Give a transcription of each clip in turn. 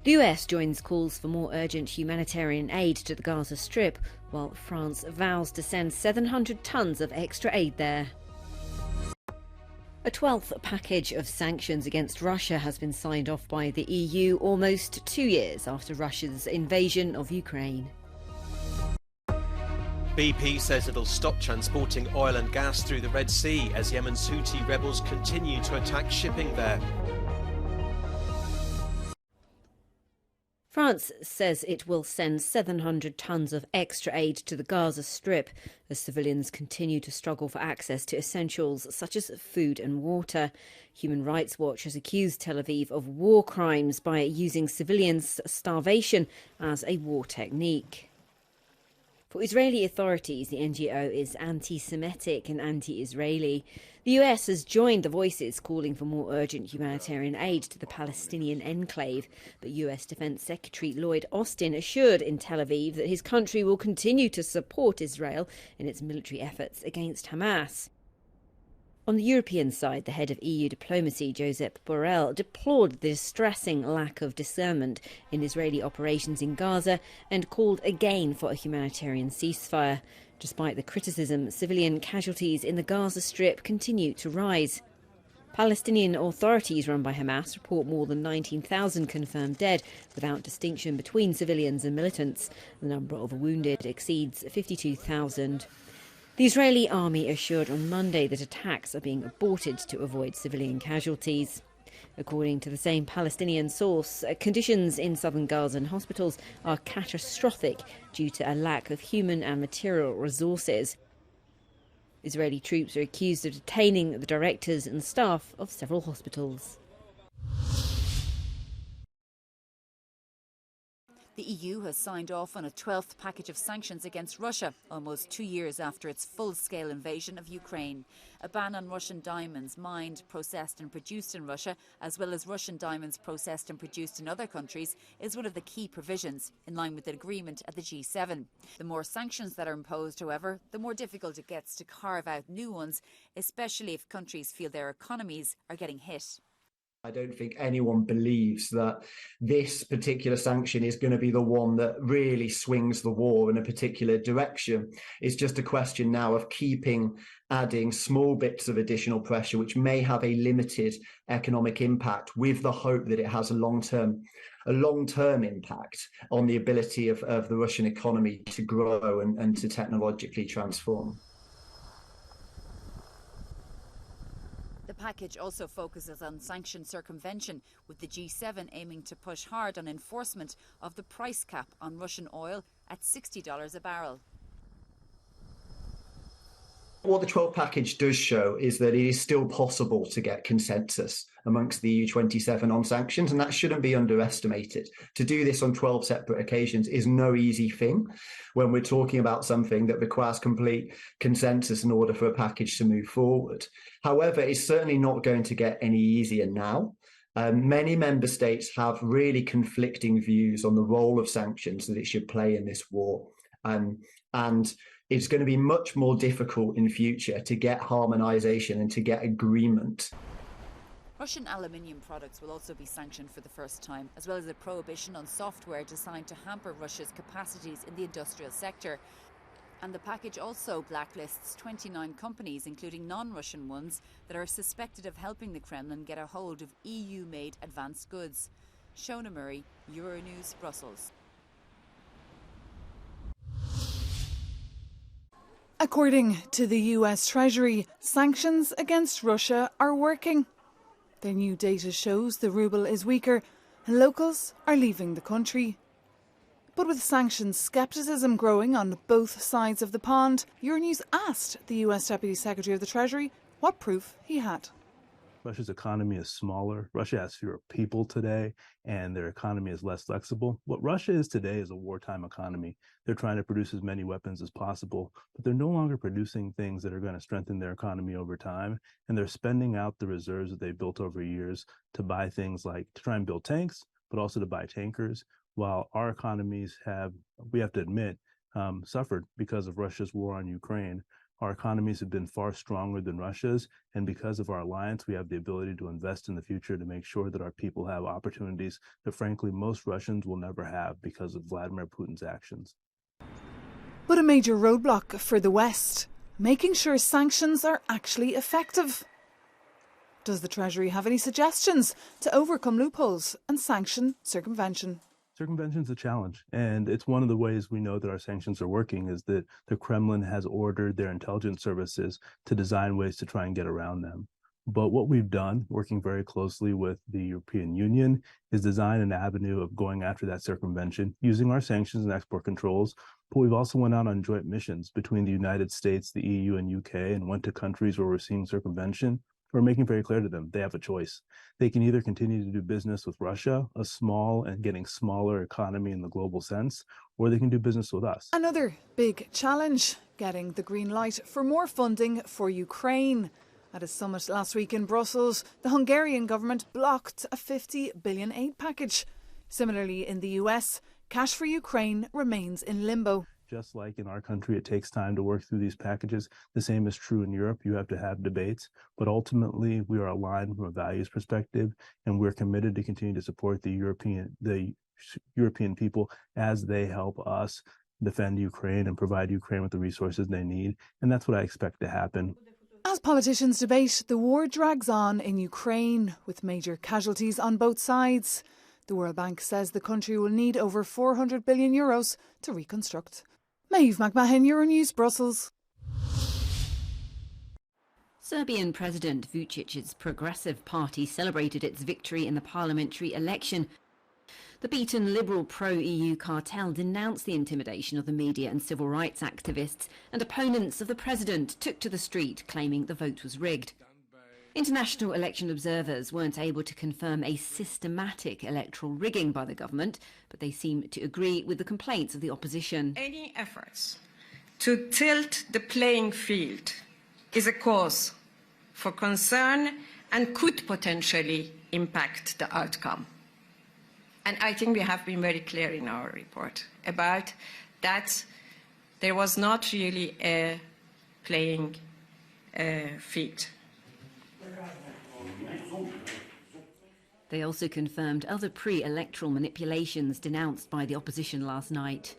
The US joins calls for more urgent humanitarian aid to the Gaza Strip, while France vows to send 700 tonnes of extra aid there. A 12th package of sanctions against Russia has been signed off by the EU almost 2 years after Russia's invasion of Ukraine. BP says it'll stop transporting oil and gas through the Red Sea as Yemen's Houthi rebels continue to attack shipping there. France says it will send 700 tonnes of extra aid to the Gaza Strip as civilians continue to struggle for access to essentials such as food and water. Human Rights Watch has accused Tel Aviv of war crimes by using civilians' starvation as a war technique. For Israeli authorities, the NGO is anti-Semitic and anti-Israeli. The US has joined the voices calling for more urgent humanitarian aid to the Palestinian enclave. But US Defense Secretary Lloyd Austin assured in Tel Aviv that his country will continue to support Israel in its military efforts against Hamas. On the European side, the head of EU diplomacy, Josep Borrell, deplored the distressing lack of discernment in Israeli operations in Gaza and called again for a humanitarian ceasefire. Despite the criticism, civilian casualties in the Gaza Strip continue to rise. Palestinian authorities run by Hamas report more than 19,000 confirmed dead, without distinction between civilians and militants. The number of wounded exceeds 52,000. The Israeli army assured on Monday that attacks are being aborted to avoid civilian casualties. According to the same Palestinian source, conditions in southern Gazan hospitals are catastrophic due to a lack of human and material resources. Israeli troops are accused of detaining the directors and staff of several hospitals. The EU has signed off on a 12th package of sanctions against Russia, almost 2 years after its full-scale invasion of Ukraine. A ban on Russian diamonds mined, processed and produced in Russia, as well as Russian diamonds processed and produced in other countries, is one of the key provisions, in line with the agreement at the G7. The more sanctions that are imposed, however, the more difficult it gets to carve out new ones, especially if countries feel their economies are getting hit. I don't think anyone believes that this particular sanction is going to be the one that really swings the war in a particular direction. It's just a question now of adding small bits of additional pressure, which may have a limited economic impact, with the hope that it has a long-term impact on the ability of the Russian economy to grow and to technologically transform. The package also focuses on sanction circumvention, with the G7 aiming to push hard on enforcement of the price cap on Russian oil at $60 a barrel. What the 12 package does show is that it is still possible to get consensus amongst the EU27 on sanctions, and that shouldn't be underestimated. To do this on 12 separate occasions is no easy thing when we're talking about something that requires complete consensus in order for a package to move forward. However, it's certainly not going to get any easier now. Many member states have really conflicting views on the role of sanctions that it should play in this war. And it's going to be much more difficult in future to get harmonisation and to get agreement. Russian aluminium products will also be sanctioned for the first time, as well as a prohibition on software designed to hamper Russia's capacities in the industrial sector. And the package also blacklists 29 companies, including non-Russian ones, that are suspected of helping the Kremlin get a hold of EU-made advanced goods. Shona Murray, Euronews, Brussels. According to the US Treasury, sanctions against Russia are working. Their new data shows the ruble is weaker and locals are leaving the country. But with sanctions scepticism growing on both sides of the pond, Euronews asked the US Deputy Secretary of the Treasury what proof he had. Russia's economy is smaller. Russia has fewer people today, and their economy is less flexible. What Russia is today is a wartime economy. They're trying to produce as many weapons as possible, but they're no longer producing things that are going to strengthen their economy over time, and they're spending out the reserves that they've built over years to buy things like, to try and build tanks, but also to buy tankers, while our economies have, we have to admit, suffered because of Russia's war on Ukraine. Our economies have been far stronger than Russia's, and because of our alliance, we have the ability to invest in the future to make sure that our people have opportunities that, frankly, most Russians will never have because of Vladimir Putin's actions. But a major roadblock for the West, making sure sanctions are actually effective. Does the Treasury have any suggestions to overcome loopholes and sanction circumvention? Circumvention is a challenge, and it's one of the ways we know that our sanctions are working is that the Kremlin has ordered their intelligence services to design ways to try and get around them. But what we've done, working very closely with the European Union, is design an avenue of going after that circumvention using our sanctions and export controls. But we've also went out on joint missions between the United States, the EU, and UK, and went to countries where we're seeing circumvention. We're making very clear to them they have a choice. They can either continue to do business with Russia, a small and getting smaller economy in the global sense, or they can do business with us. Another big challenge, getting the green light for more funding for Ukraine. At a summit last week in Brussels, the Hungarian government blocked a $50 billion aid package. Similarly, in the US, cash for Ukraine remains in limbo. Just like in our country, it takes time to work through these packages. The same is true in Europe. You have to have debates, but ultimately we are aligned from a values perspective, and we're committed to continue to support the European people as they help us defend Ukraine and provide Ukraine with the resources they need. And that's what I expect to happen. As politicians debate, the war drags on in Ukraine with major casualties on both sides. The World Bank says the country will need over €400 billion to reconstruct. Maeve McMahon, Euronews, Brussels. Serbian President Vucic's Progressive Party celebrated its victory in the parliamentary election. The beaten Liberal pro-EU cartel denounced the intimidation of the media and civil rights activists, and opponents of the president took to the street claiming the vote was rigged. International election observers weren't able to confirm a systematic electoral rigging by the government, but they seem to agree with the complaints of the opposition. Any efforts to tilt the playing field is a cause for concern and could potentially impact the outcome. And I think we have been very clear in our report about that there was not really a playing field. They also confirmed other pre-electoral manipulations denounced by the opposition last night.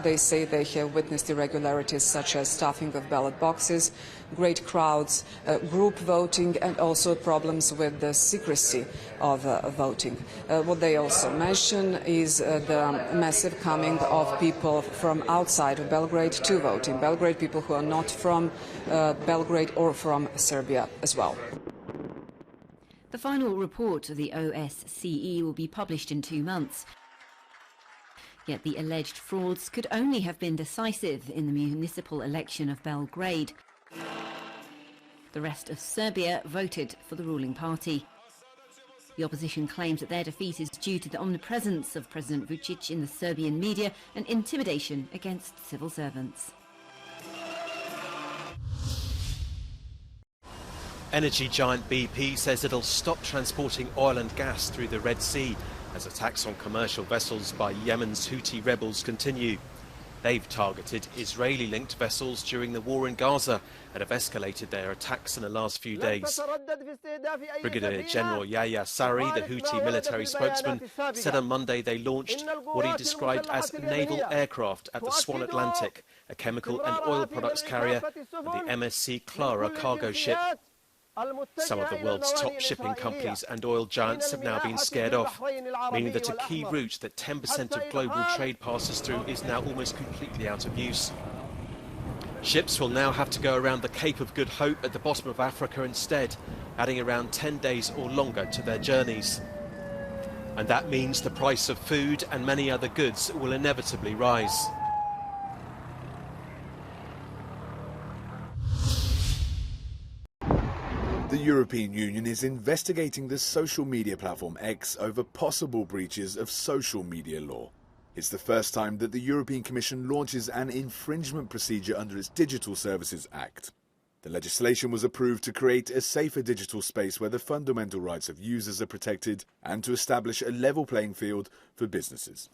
They say they have witnessed irregularities such as stuffing of ballot boxes, great crowds, group voting, and also problems with the secrecy of voting. What they also mention is the massive coming of people from outside of Belgrade to vote in Belgrade, people who are not from Belgrade or from Serbia as well. The final report of the OSCE will be published in 2 months. Yet the alleged frauds could only have been decisive in the municipal election of Belgrade. The rest of Serbia voted for the ruling party. The opposition claims that their defeat is due to the omnipresence of President Vucic in the Serbian media and intimidation against civil servants. Energy giant BP says it'll stop transporting oil and gas through the Red Sea as attacks on commercial vessels by Yemen's Houthi rebels continue. They've targeted Israeli-linked vessels during the war in Gaza and have escalated their attacks in the last few days. Brigadier General Yahya Sarri, the Houthi military spokesman, said on Monday they launched what he described as naval aircraft at the Swan Atlantic, a chemical and oil products carrier, and the MSC Clara cargo ship. Some of the world's top shipping companies and oil giants have now been scared off, meaning that a key route that 10% of global trade passes through is now almost completely out of use. Ships will now have to go around the Cape of Good Hope at the bottom of Africa instead, adding around 10 days or longer to their journeys. And that means the price of food and many other goods will inevitably rise. The European Union is investigating the social media platform X over possible breaches of social media law. It's the first time that the European Commission launches an infringement procedure under its Digital Services Act. The legislation was approved to create a safer digital space where the fundamental rights of users are protected and to establish a level playing field for businesses.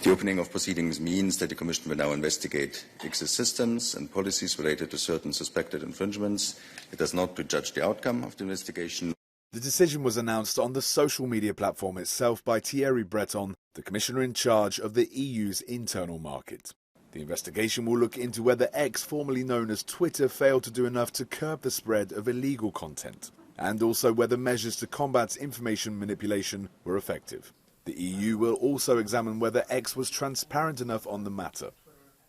The opening of proceedings means that the Commission will now investigate X's systems and policies related to certain suspected infringements. It does not prejudge the outcome of the investigation. The decision was announced on the social media platform itself by Thierry Breton, the Commissioner in charge of the EU's internal market. The investigation will look into whether X, formerly known as Twitter, failed to do enough to curb the spread of illegal content, and also whether measures to combat information manipulation were effective. The EU will also examine whether X was transparent enough on the matter.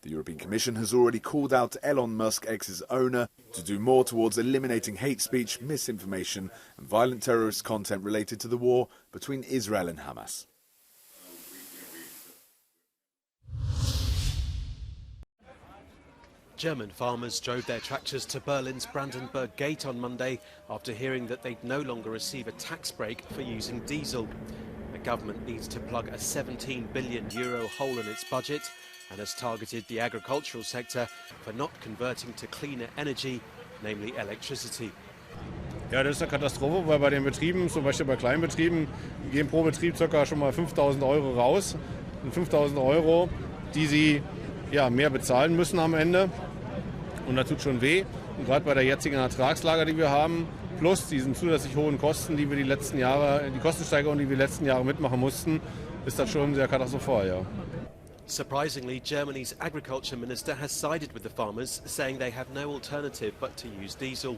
The European Commission has already called out Elon Musk, X's owner, to do more towards eliminating hate speech, misinformation and violent terrorist content related to the war between Israel and Hamas. German farmers drove their tractors to Berlin's Brandenburg Gate on Monday after hearing that they'd no longer receive a tax break for using diesel. The government needs to plug a €17 billion hole in its budget and has targeted the agricultural sector for not converting to cleaner energy, namely electricity. Ja, das ist eine Katastrophe, weil bei den Betrieben, zum Beispiel bei Kleinbetrieben, gehen pro Betrieb ca. schon mal 5.000 € raus. Und 5.000 €, die sie mehr bezahlen müssen am Ende. Und das tut schon weh. Und gerade bei der jetzigen Ertragslage, die wir haben, plus diesen zusätzlich hohen Kosten, die wir die Kostensteigerung, die wir die letzten Jahre mitmachen mussten, ist das schon sehr katastrophal, ja. Surprisingly, Germany's agriculture minister has sided with the farmers, saying they have no alternative but to use diesel.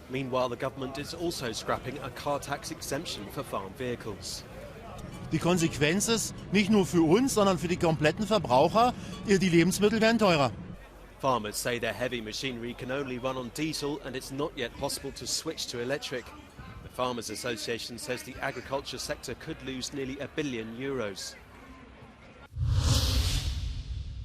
Meanwhile, the government is also scrapping a car tax exemption for farm vehicles. Die Konsequenz ist, nicht nur für uns, sondern für die kompletten Verbraucher, die Lebensmittel werden teurer. Farmers say their heavy machinery can only run on diesel and it's not yet possible to switch to electric. The Farmers Association says the agriculture sector could lose nearly €1 billion.